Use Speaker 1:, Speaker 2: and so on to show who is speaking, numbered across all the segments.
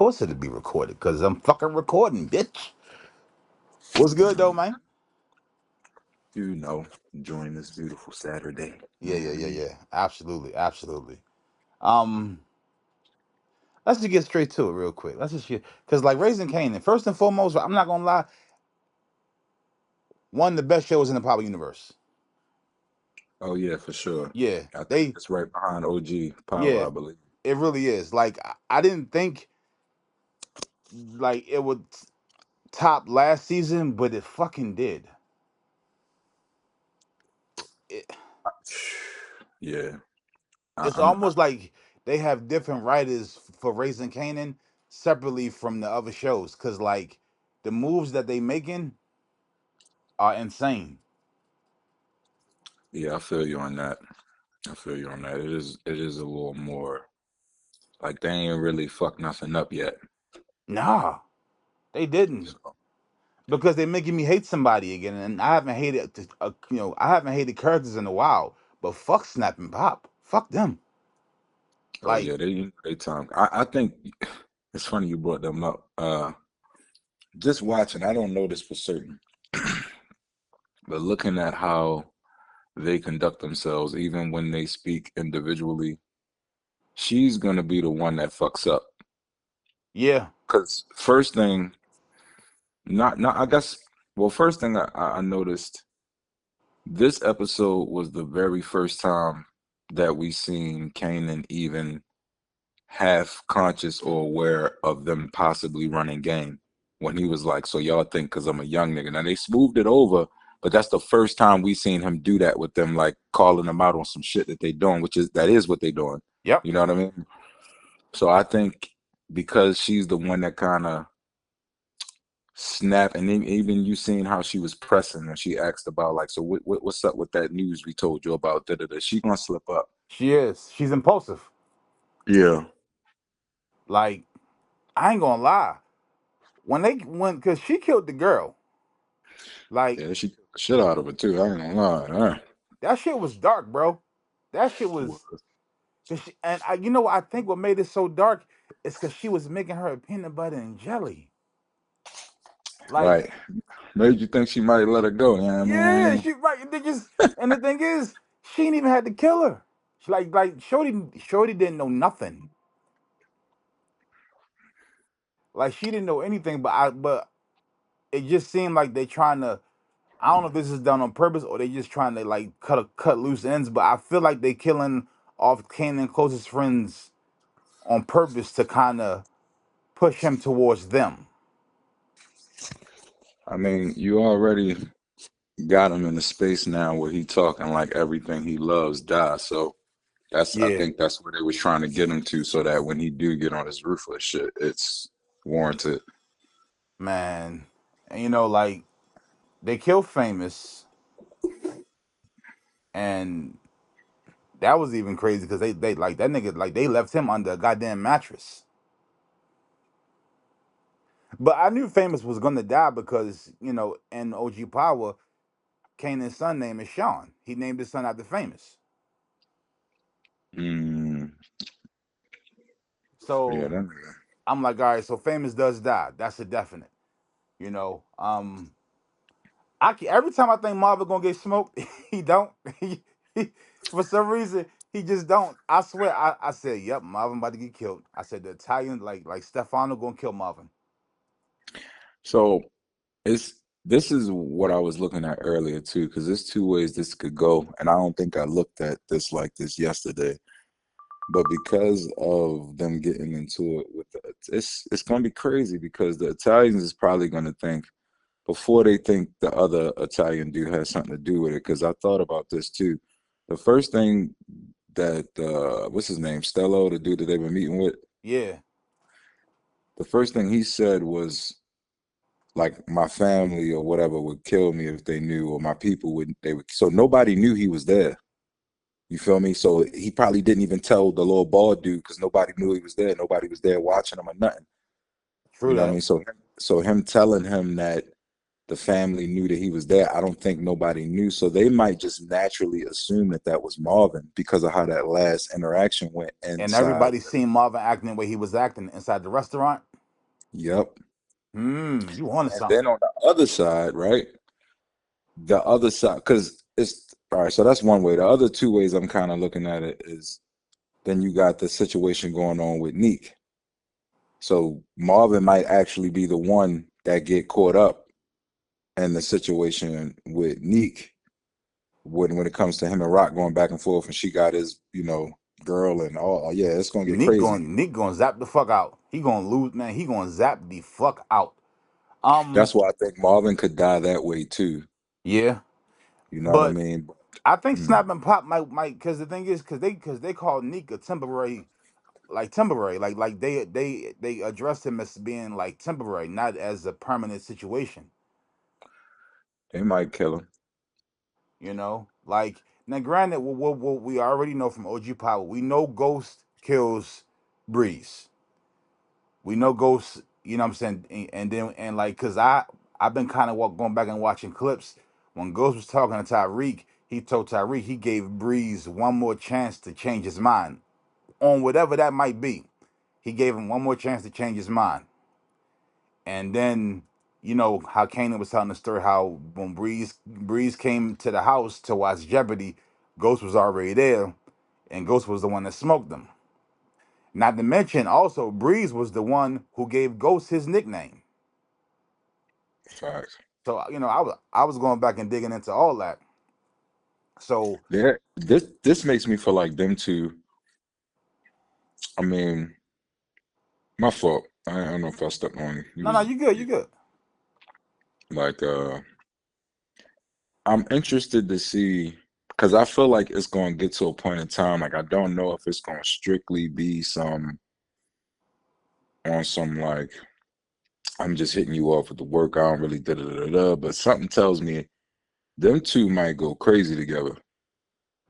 Speaker 1: course it'll be recorded, because I'm fucking recording, bitch. What's good, though, man?
Speaker 2: You know, enjoying this beautiful Saturday. You
Speaker 1: Yeah,
Speaker 2: know
Speaker 1: yeah,
Speaker 2: what I
Speaker 1: yeah,
Speaker 2: mean?
Speaker 1: yeah. Absolutely, absolutely. Um, let's just get straight to it real quick. Let's just get, because like Raising Kanan, first and foremost, I'm not gonna lie, one of the best shows in the Power universe.
Speaker 2: Oh yeah, for sure.
Speaker 1: Yeah,
Speaker 2: I think
Speaker 1: they,
Speaker 2: it's right behind OG Power,
Speaker 1: yeah,
Speaker 2: I believe.
Speaker 1: it really is. Like I didn't think like it would top last season, but it fucking did. It,
Speaker 2: Yeah,
Speaker 1: it's
Speaker 2: I,
Speaker 1: almost like they have different writers for Raising Kanan separately from the other shows, because like the moves that they making are insane.
Speaker 2: yeah, I feel you on that. I feel you on that. It is a little more like they ain't really fucked nothing up yet.
Speaker 1: Nah, they didn't,
Speaker 2: So,
Speaker 1: because they're making me hate somebody again, and I haven't hated I haven't hated characters in a while. But fuck Snap and Pop, fuck them.
Speaker 2: oh
Speaker 1: Like
Speaker 2: yeah, they time. I think it's funny you brought them up. Just watching, I don't know this for certain, but looking at how they conduct themselves, even when they speak individually, she's gonna be the one that fucks up.
Speaker 1: yeah,
Speaker 2: Because first thing, not I guess, well, first thing I noticed, this episode was the very first time that we seen Kanan even half conscious or aware of them possibly running game. When he was like, "So y'all think because I'm a young nigga?" Now they smoothed it over, but that's the first time we seen him do that with them, like calling them out on some shit that they doing, which is that is what they doing.
Speaker 1: yep,
Speaker 2: You know what I mean? So I think because she's the one that kind of snap, and then even you seen how she was pressing and she asked about like, so what's up with that news we told you about? Da, da, da. She gonna slip up.
Speaker 1: she is. She's impulsive.
Speaker 2: Yeah.
Speaker 1: Like I ain't gonna lie, because she killed the girl. Like
Speaker 2: Yeah, she took the shit out of it too. I ain't gonna lie.
Speaker 1: that shit was dark, bro. That shit
Speaker 2: It
Speaker 1: was.
Speaker 2: was.
Speaker 1: And you know what I think what made it so dark is because she was making her a peanut butter and jelly. Like,
Speaker 2: Right. Made you think she might let her go, yeah, I
Speaker 1: yeah,
Speaker 2: mean.
Speaker 1: she right. They just and the thing is, she ain't even had to kill her. She like Shorty didn't know nothing. Like she didn't know anything. But it just seemed like they trying to. I don't know if this is done on purpose or they just trying to like cut loose ends. But I feel like they killing off Kanan's closest friends on purpose to kind of push him towards them.
Speaker 2: I mean, you already got him in a space now where he talking like everything he loves dies. So I
Speaker 1: Yeah,
Speaker 2: think that's where they was trying to get him to, so that when he do get on his ruthless shit, it's warranted.
Speaker 1: man. And like they killed Famous, and that was even crazy because they like that nigga, like they left him under a goddamn mattress. But I knew Famous was gonna die because in OG Power, Kanan's son name is Sean. He named his son after Famous.
Speaker 2: Mm, yeah,
Speaker 1: So
Speaker 2: that
Speaker 1: I'm like, all right, so Famous does die. That's a definite. You know, every time I think Marvin gonna get smoked, he don't. For some reason, he just don't. I swear, I said, yep, Marvin about to get killed. I said the Italian, like Stefano, gonna kill Marvin.
Speaker 2: so it's this is what I was looking at earlier too, because there's two ways this could go, and I don't think I looked at this like this yesterday. But because of them getting into it with it's gonna be crazy because the Italians is probably gonna think before they think the other Italian dude has something to do with it. Because I thought about this too. The first thing that what's his name, Stello, the dude that they've been meeting with,
Speaker 1: Yeah,
Speaker 2: the first thing he said was like my family or whatever would kill me if they knew, or my people would they would. So nobody knew he was there. You feel me? So he probably didn't even tell the little bald dude because nobody knew he was there. Nobody was there watching him or nothing. You
Speaker 1: true
Speaker 2: know what I
Speaker 1: that.
Speaker 2: mean? So him telling him that the family knew that he was there, I don't think nobody knew. So they might just naturally assume that that was Marvin because of how that last interaction went
Speaker 1: And
Speaker 2: inside.
Speaker 1: everybody seen Marvin acting the way he was acting inside the restaurant.
Speaker 2: Yep.
Speaker 1: You on to
Speaker 2: And then
Speaker 1: something.
Speaker 2: on the other side, right? The other side, because it's all right. So that's one way. The other two ways I'm kind of looking at it is then you got the situation going on with Neek. So Marvin might actually be the one that get caught up in the situation with Neek when it comes to him and Rock going back and forth, and she got his girl and all. Yeah, it's gonna get crazy.
Speaker 1: Nick going zap the fuck out. He gonna lose, man. He gonna zap the fuck out.
Speaker 2: That's why I think Marvin could die that way too.
Speaker 1: Yeah,
Speaker 2: You know what I
Speaker 1: but
Speaker 2: mean?
Speaker 1: I think
Speaker 2: Mm,
Speaker 1: Snap and Pop might because the thing is because they call Nick a temporary, like temporary, like they addressed him as being like temporary, not as a permanent situation.
Speaker 2: they might kill him.
Speaker 1: Like now, granted, what we already know from OG Power, we know Ghost kills Breeze. We know Ghost. You know what I'm saying? And then and like, cause I've been kind of going back and watching clips. When Ghost was talking to Tyreek, he told Tyreek he gave Breeze one more chance to change his mind on whatever that might be. He gave him one more chance to change his mind. And then how Kanan was telling the story how when Breeze came to the house to watch Jeopardy, Ghost was already there, and Ghost was the one that smoked them. Not to mention, also Breeze was the one who gave Ghost his nickname.
Speaker 2: Facts.
Speaker 1: So I was going back and digging into all that. So
Speaker 2: Yeah, this makes me feel like them two. I mean, my fault. I don't know if I stepped on you.
Speaker 1: no,
Speaker 2: Was
Speaker 1: you good, you good.
Speaker 2: like, I'm interested to see because I feel like it's going to get to a point in time. Like, I don't know if it's going to strictly be some like I'm just hitting you off with the work. I don't really da da da da. But something tells me them two might go crazy together,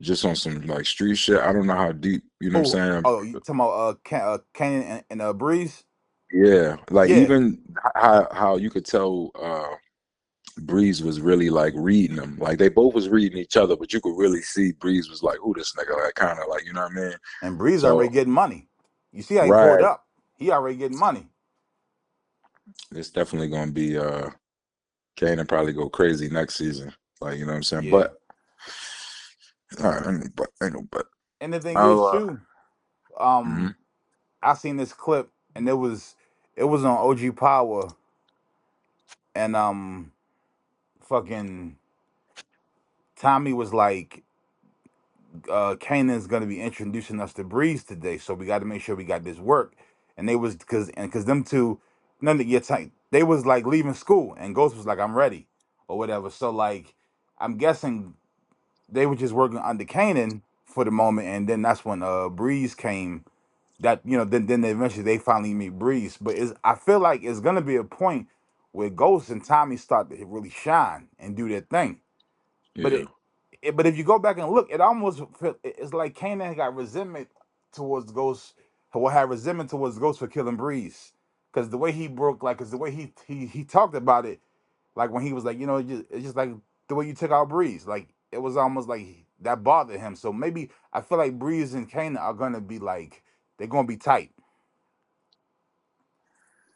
Speaker 2: just on some like street shit. I don't know how deep. You know what
Speaker 1: Oh,
Speaker 2: I'm saying?
Speaker 1: oh, you talking about Kanan and Breeze?
Speaker 2: Yeah, like
Speaker 1: Yeah,
Speaker 2: even how you could tell Breeze was really like reading them. Like they both was reading each other, but you could really see Breeze was like, "Who this nigga?" Like kind of like you know what I mean.
Speaker 1: and Breeze already
Speaker 2: So
Speaker 1: getting money. You see how he pulled
Speaker 2: right,
Speaker 1: up? He already getting money.
Speaker 2: it's definitely gonna be Kane probably go crazy next season. Like you know what I'm saying.
Speaker 1: Yeah.
Speaker 2: But ain't no but.
Speaker 1: And the thing
Speaker 2: I'll
Speaker 1: is too,
Speaker 2: mhm.
Speaker 1: I seen this clip and it was on OG Power and fucking Tommy was like, Kanan's gonna be introducing us to Breeze today, so we got to make sure we got this work. And they was because them two, none of your time, they was like leaving school, and Ghost was like, I'm ready or whatever. So like, I'm guessing they were just working under Kanan for the moment, and then that's when Breeze came. That then eventually they finally meet Breeze. But I feel like it's gonna be a point where Ghost and Tommy start to really shine and do their thing. But
Speaker 2: Yeah,
Speaker 1: but if you go back and look, it almost it's like Kanan got resentment towards Ghost, or had resentment towards Ghost for killing Breeze, because the way he broke, like, cause the way he talked about it, like when he was like, it's just like the way you took out Breeze, like it was almost like that bothered him. So maybe I feel like Breeze and Kanan are gonna be like they're gonna be tight.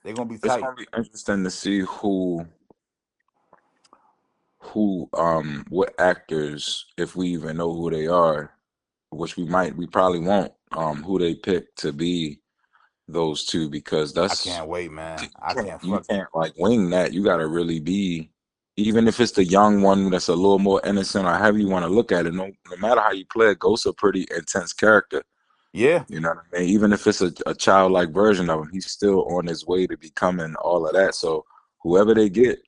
Speaker 1: They're gonna be
Speaker 2: it's
Speaker 1: tight.
Speaker 2: gonna be interesting to see who what actors, if we even know who they are, which we probably won't, who they pick to be those two because
Speaker 1: I
Speaker 2: that's
Speaker 1: can't wait, man.
Speaker 2: you
Speaker 1: I
Speaker 2: can't
Speaker 1: can't
Speaker 2: you
Speaker 1: fuck.
Speaker 2: can't like wing that. You gotta really be even if it's the young one that's a little more innocent or however you want to look at it, no matter how you play it, Ghost's a pretty intense character.
Speaker 1: Yeah,
Speaker 2: You know what I mean? Even if it's a childlike version of him, he's still on his way to becoming all of that. So whoever they get,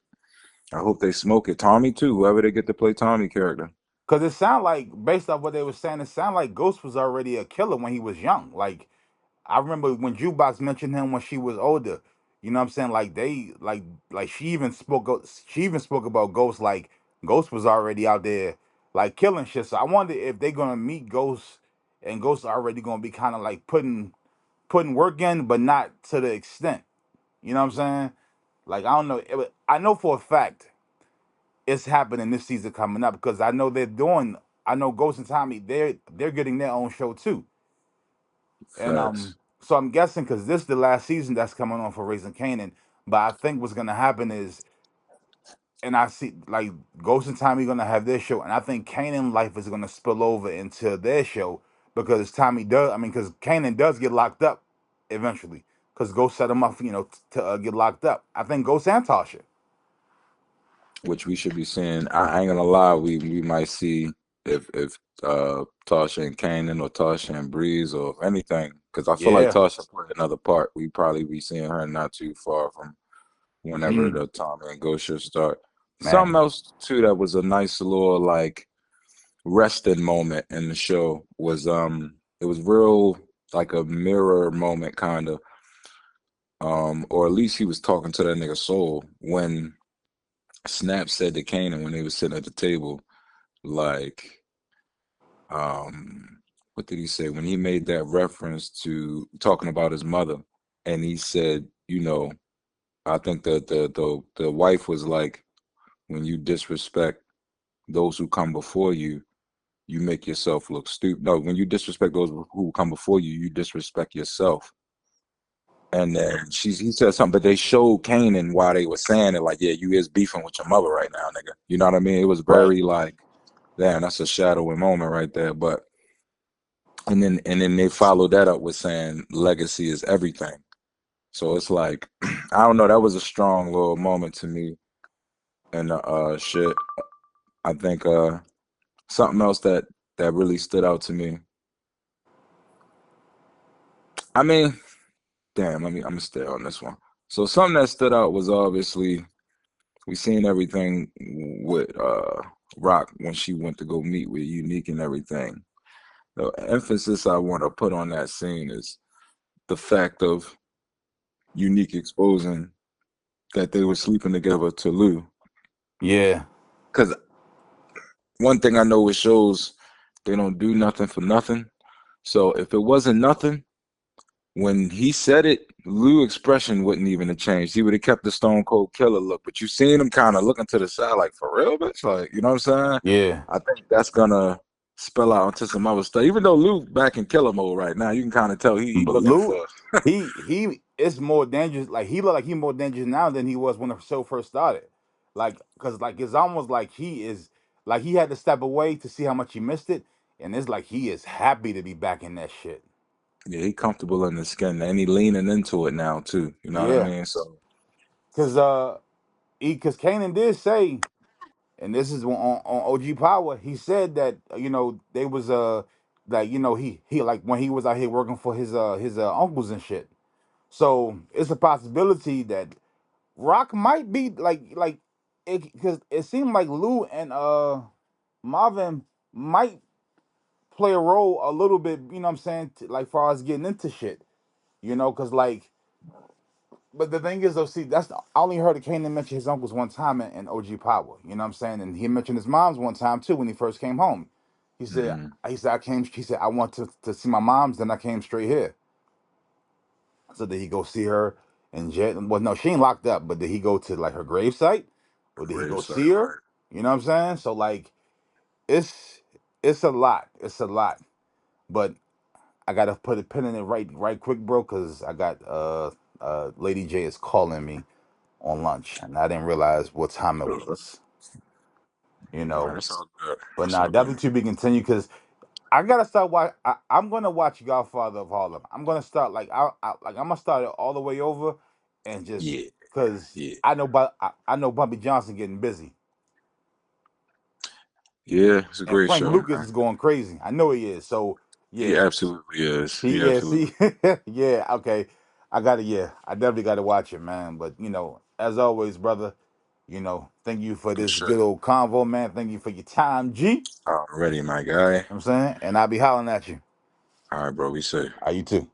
Speaker 2: I hope they smoke it. Tommy too, whoever they get to play Tommy character.
Speaker 1: cause it sound like based off what they were saying, it sound like Ghost was already a killer when he was young. Like I remember when Jukebox mentioned him when she was older. You know what I'm saying? Like they like she even spoke about Ghost, like Ghost was already out there like killing shit. So I wonder if they're gonna meet Ghost and Ghost already gonna be kind of like putting work in, but not to the extent. You know what I'm saying? Like I don't know. I know for a fact it's happening this season coming up because I know they're doing. I know Ghost and Tommy they're getting their own show too, and
Speaker 2: Facts.
Speaker 1: So I'm guessing because this is the last season that's coming on for Raising Kanan. But I think what's gonna happen is, and I see like Ghost and Tommy gonna have their show, and I think Kanan life is gonna spill over into their show because Tommy does. I mean, because Kanan does get locked up eventually, because Ghost set him up, to get locked up. I think Ghost and Tasha.
Speaker 2: which we should be seeing. I ain't gonna lie, we might see if Tasha and Kanan or Tasha and Breeze or anything, because I feel like
Speaker 1: Yeah,
Speaker 2: Tasha played another part. We probably be seeing her not too far from whenever
Speaker 1: hmm
Speaker 2: the Tommy and Ghost show start. Something
Speaker 1: man.
Speaker 2: else too that was a nice little like resting moment in the show was it was real like a mirror moment kind of or at least he was talking to that nigga soul when Snap said to Kanan when they was sitting at the table like what did he say when he made that reference to talking about his mother and he said I think the wife was like when you disrespect those who come before you, you make yourself look stupid. No, when you disrespect those who come before you, you disrespect yourself. And then he said something, but they showed Kanan while they were saying it, like, yeah, you is beefing with your mother right now, nigga. You know what I mean? It was
Speaker 1: Right.
Speaker 2: very like, damn, that's a shadowing moment right there. But and then they followed that up with saying legacy is everything. So it's like, I don't know, that was a strong little moment to me. And shit. I think something else that really stood out to me. I mean, damn, I'm gonna stay on this one. So something that stood out was obviously we seen everything with Rock when she went to go meet with Unique and everything. The emphasis I want to put on that scene is the fact of Unique exposing that they were sleeping together to Lou.
Speaker 1: Yeah,
Speaker 2: Because one thing I know it shows they don't do nothing for nothing. So if it wasn't nothing, when he said it, Lou expression wouldn't even have changed. He would have kept the Stone Cold Killer look. But you seen him kind of looking to the side, like for real, bitch. Like you know what I'm saying?
Speaker 1: yeah.
Speaker 2: I think that's gonna spell out into some other stuff. Even though Lou back in killer mode right now, you can kind of tell he
Speaker 1: But
Speaker 2: looking
Speaker 1: Lou,
Speaker 2: for.
Speaker 1: he is more dangerous. Like he look like he more dangerous now than he was when the show first started. Like, cause like it's almost like he is like he had to step away to see how much he missed it, and it's like he is happy to be back in that shit.
Speaker 2: Yeah, he comfortable in the skin, and he leaning into it now too. You know what I
Speaker 1: Yeah,
Speaker 2: mean? So
Speaker 1: cause cause Kanan did say, and this is on OG Power. He said that they was like he like when he was out here working for his uncles and shit. So it's a possibility that Rock might be like it because it seemed like Lou and Marvin might play a role a little bit. You know what I'm saying? Like far as getting into shit. Because like, but the thing is though, see, I only heard Kanan mention his uncles one time in OG Power. You know what I'm saying? And he mentioned his mom's one time too when he first came home. He said,
Speaker 2: mhm.
Speaker 1: he said I came. He said I want to see my mom's. Then I came straight here. So did he go see her in jail? Well, no, she ain't locked up. But did he go to like her gravesite, or did he go
Speaker 2: Gravesite,
Speaker 1: see her?
Speaker 2: right?
Speaker 1: You know what I'm saying? So like, it's it's a lot. It's a lot. But I gotta put a pin in it right quick, bro, because I got Lady J is calling me on lunch, and I didn't realize what time it was. You
Speaker 2: All right,
Speaker 1: know.
Speaker 2: that's all good.
Speaker 1: But
Speaker 2: That's
Speaker 1: nah,
Speaker 2: all good.
Speaker 1: definitely to be continued because I gotta start watch. I'm gonna watch Godfather of Harlem. I'm gonna start like I'm gonna start it all the way over, and just
Speaker 2: Yeah,
Speaker 1: because
Speaker 2: yeah,
Speaker 1: I know Bumpy Johnson getting busy,
Speaker 2: yeah. It's a
Speaker 1: and
Speaker 2: great
Speaker 1: Frank
Speaker 2: show,
Speaker 1: Lucas
Speaker 2: man.
Speaker 1: is going crazy. I know he is. So
Speaker 2: He
Speaker 1: yeah,
Speaker 2: absolutely is.
Speaker 1: see,
Speaker 2: He
Speaker 1: yeah,
Speaker 2: absolutely
Speaker 1: see, yeah, okay. I definitely gotta watch it, man. But as always, brother, thank you for
Speaker 2: for
Speaker 1: this
Speaker 2: sure.
Speaker 1: good old convo, man. Thank you for your time, G.
Speaker 2: Already, my guy.
Speaker 1: I'm saying, and I'll be hollering at you.
Speaker 2: All right, bro. We safe.
Speaker 1: You too.